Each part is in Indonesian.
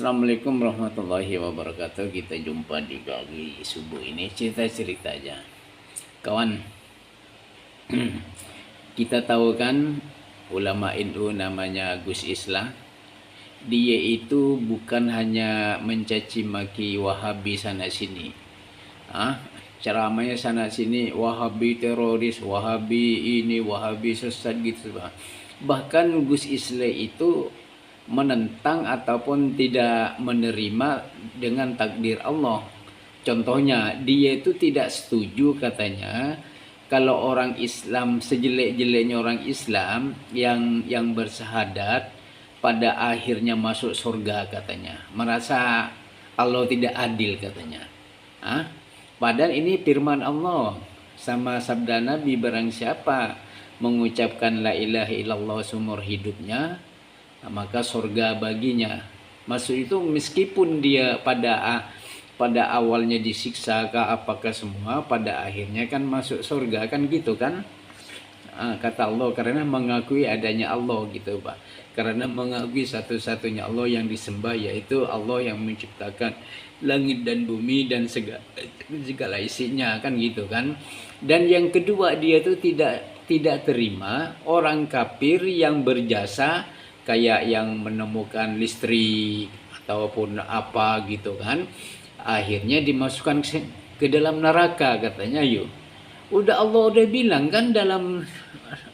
Assalamualaikum warahmatullahi wabarakatuh. Kita jumpa di pagi subuh ini, cerita-cerita aja. Kawan, kita tahu kan ulama NU namanya Gus Islah. Dia itu bukan hanya mencaci maki Wahabi sana sini. Ceramahnya sana sini, Wahabi teroris, Wahabi ini, Wahabi sesat gitu. Bahkan Gus Islah itu menentang ataupun tidak menerima dengan takdir Allah. Contohnya, dia itu tidak setuju katanya kalau orang Islam, sejelek-jeleknya orang Islam yang bersahadat pada akhirnya masuk surga katanya. Merasa Allah tidak adil katanya. Padahal ini firman Allah sama sabda Nabi, barang siapa mengucapkan la ilaha illallah seumur hidupnya, maka surga baginya. Maksud itu meskipun dia pada awalnya disiksa apakah semua, pada akhirnya kan masuk surga kan gitu kan. Kata Allah, karena mengakui adanya Allah gitu Pak. Karena mengakui satu-satunya Allah yang disembah, yaitu Allah yang menciptakan langit dan bumi dan segala isinya kan gitu kan. Dan yang kedua, dia itu tidak terima orang kafir yang berjasa kayak yang menemukan listrik ataupun apa gitu kan, akhirnya dimasukkan ke dalam neraka katanya. Allah udah bilang kan dalam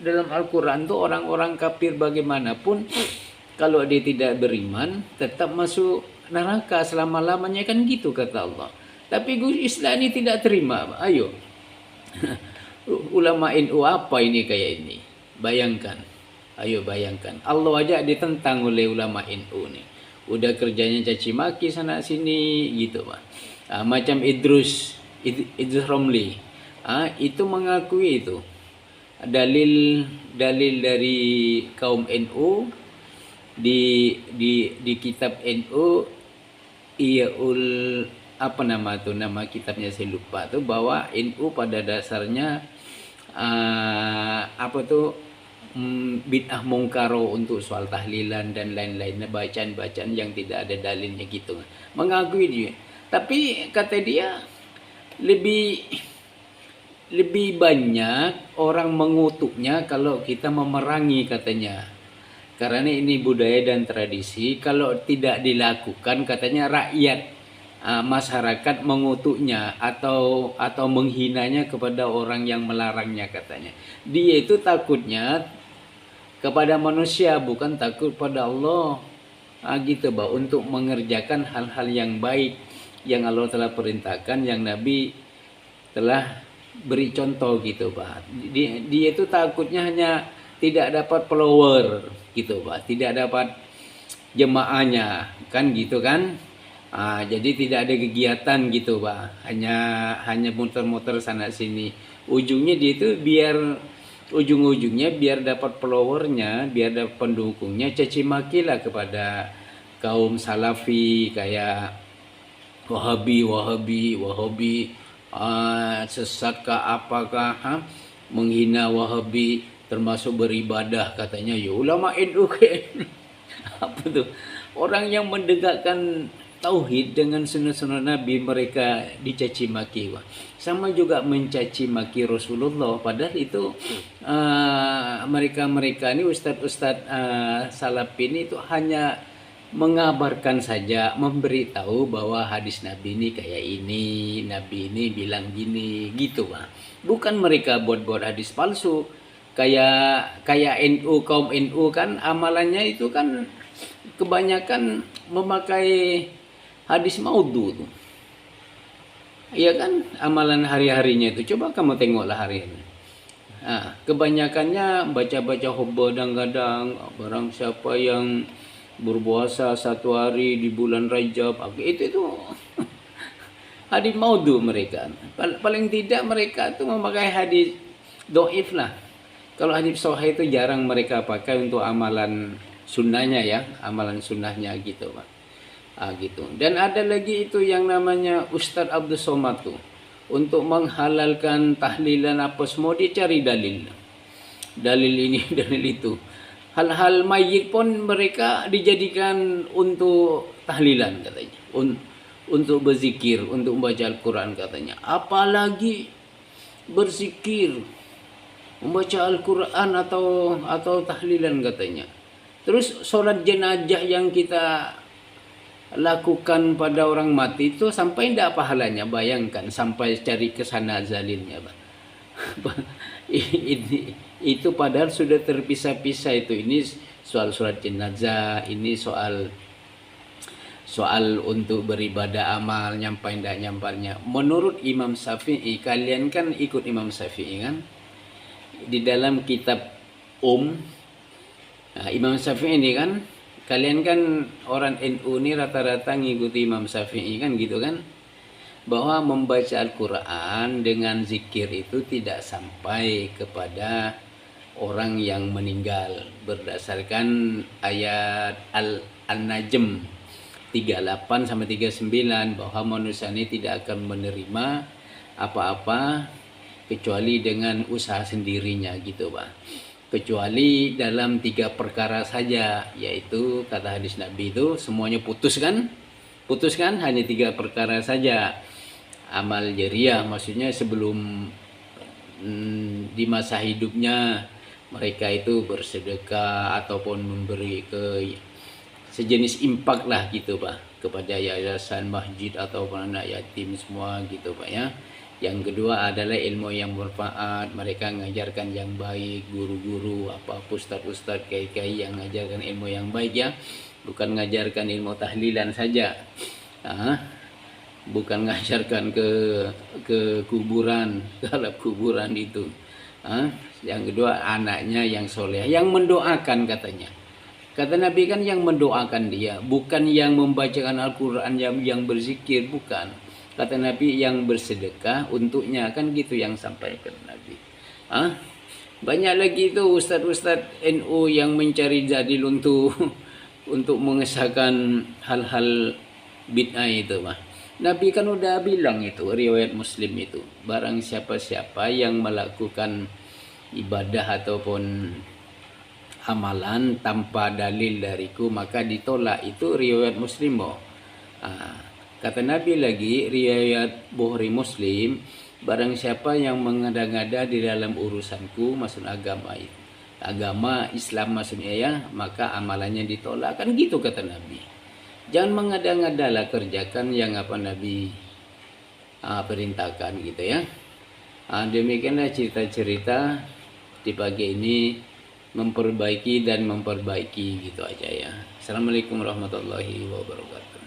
Al-Quran tuh, orang-orang kafir bagaimanapun kalau dia tidak beriman tetap masuk neraka selama-lamanya kan gitu kata Allah. Tapi Gus Islah ini tidak terima. Ulama NU apa ini kayak ini? Bayangkan. Bayangkan, Allah aja ditentang oleh ulama NU nih. Udah kerjanya caci maki sana sini gitu Pak. Macam Idrus Romli, itu mengakui itu dalil dari kaum NU di kitab NU, nama kitabnya saya lupa tuh, bahwa NU pada dasarnya bid'ah mungkaro untuk soal tahlilan dan lain-lainnya, bacaan-bacaan yang tidak ada dalilnya gitu. Mengakui dia. Tapi kata dia lebih banyak orang mengutuknya kalau kita memerangi katanya. Karena ini budaya dan tradisi, kalau tidak dilakukan katanya rakyat masyarakat mengutuknya atau menghinanya kepada orang yang melarangnya katanya. Dia itu takutnya kepada manusia, bukan takut pada Allah. Gitu Pak, untuk mengerjakan hal-hal yang baik yang Allah telah perintahkan, yang Nabi telah beri contoh gitu Pak. Dia itu takutnya hanya tidak dapat follower gitu Pak, tidak dapat jemaahnya kan gitu kan. Jadi tidak ada kegiatan gitu Pak, hanya muter-muter sana sini. Ujung-ujungnya biar dapat followernya, biar dapat pendukungnya, caci maki lah kepada kaum salafi kayak Wahabi, sesatkah apakah, menghina Wahabi termasuk beribadah katanya. Ulama NU kayak apa tuh, orang yang mendekatkan tauhid dengan sunnah-sunnah Nabi, mereka dicaci maki. Sama juga mencaci maki Rasulullah, padahal itu mereka ini ustadz salaf ini itu hanya mengabarkan saja, memberitahu bahwa hadis Nabi ini kayak ini, Nabi ini bilang gini gitu Pak. Bukan mereka buat hadis palsu kayak NU, kaum NU kan amalannya itu kan kebanyakan memakai hadis maudhu tuh. Iya kan, amalan hari-harinya itu. Coba kamu tengoklah hari ini. Kebanyakannya baca-baca kadang-kadang, barang siapa yang berpuasa 1 hari di bulan Rajab, itu hadis maudhu mereka. Paling tidak mereka itu memakai hadis dhaif lah. Kalau hadis sahih itu jarang mereka pakai untuk amalan sunnahnya ya, amalan sunnahnya gitu Pak. Gitu. Dan ada lagi itu yang namanya Ustadz Abdul Somad tuh, untuk menghalalkan tahlilan apa semua dia cari dalil ini dalil itu. Hal-hal mayit pun mereka dijadikan untuk tahlilan katanya. Untuk berzikir, untuk membaca Al-Quran katanya. Apalagi berzikir, membaca Al-Quran atau tahlilan katanya. Terus sholat jenazah yang kita lakukan pada orang mati itu sampai tidak pahalanya, bayangkan sampai cari ke sana zalilnya, Pak. Itu padahal sudah terpisah-pisah itu. Ini soal sholat jenazah, ini soal untuk beribadah amal, nyampai tidak nyampainya. Menurut Imam Syafi'i, kalian kan ikut Imam Syafi'i kan? Di dalam kitab nah, Imam Syafi'i ini kan, kalian kan orang NU ini rata-rata ngikuti Imam Syafi'i kan gitu kan? Bahwa membaca Al-Quran dengan zikir itu tidak sampai kepada orang yang meninggal, berdasarkan ayat Al-Najm 38 sampai 39, bahwa manusia ini tidak akan menerima apa-apa kecuali dengan usaha sendirinya gitu, Pak. Kecuali dalam 3 perkara saja, yaitu kata hadis Nabi itu semuanya putus kan hanya 3 perkara saja. Amal jariah, maksudnya sebelum di masa hidupnya mereka itu bersedekah ataupun memberi ke sejenis impak lah gitu, Pak, kepada yayasan, masjid ataupun anak yatim semua gitu, Pak ya. Yang kedua adalah ilmu yang bermanfaat, mereka mengajarkan yang baik, guru-guru apa ustaz-ustaz, kiai-kiai yang mengajarkan ilmu yang baik ya, bukan mengajarkan ilmu tahlilan saja. Bukan mengajarkan ke kuburan, ke alam kuburan itu. Yang kedua anaknya yang soleh, yang mendoakan katanya. Kata Nabi kan yang mendoakan dia, bukan yang membacakan Al-Quran, yang berzikir, bukan. Kata Nabi yang bersedekah untuknya, kan gitu yang sampaikan Nabi. Banyak lagi itu ustadz-ustadz NU yang mencari dalil untuk mengesahkan hal-hal bid'ah itu, Pak. Nabi kan udah bilang itu, riwayat Muslim itu, barang siapa-siapa yang melakukan ibadah ataupun amalan tanpa dalil dariku maka ditolak. Itu riwayat Muslim, kata Nabi lagi, riwayat Bukhari Muslim, barang siapa yang mengada-ngada di dalam urusanku, maksud agama Islam maksudnya ya, maka amalannya ditolak, kan gitu kata Nabi. Jangan mengada-ngadalah, kerjakan yang apa Nabi perintahkan gitu ya. Demikianlah cerita-cerita di pagi ini, memperbaiki dan memperbaiki gitu aja ya. Assalamualaikum warahmatullahi wabarakatuh.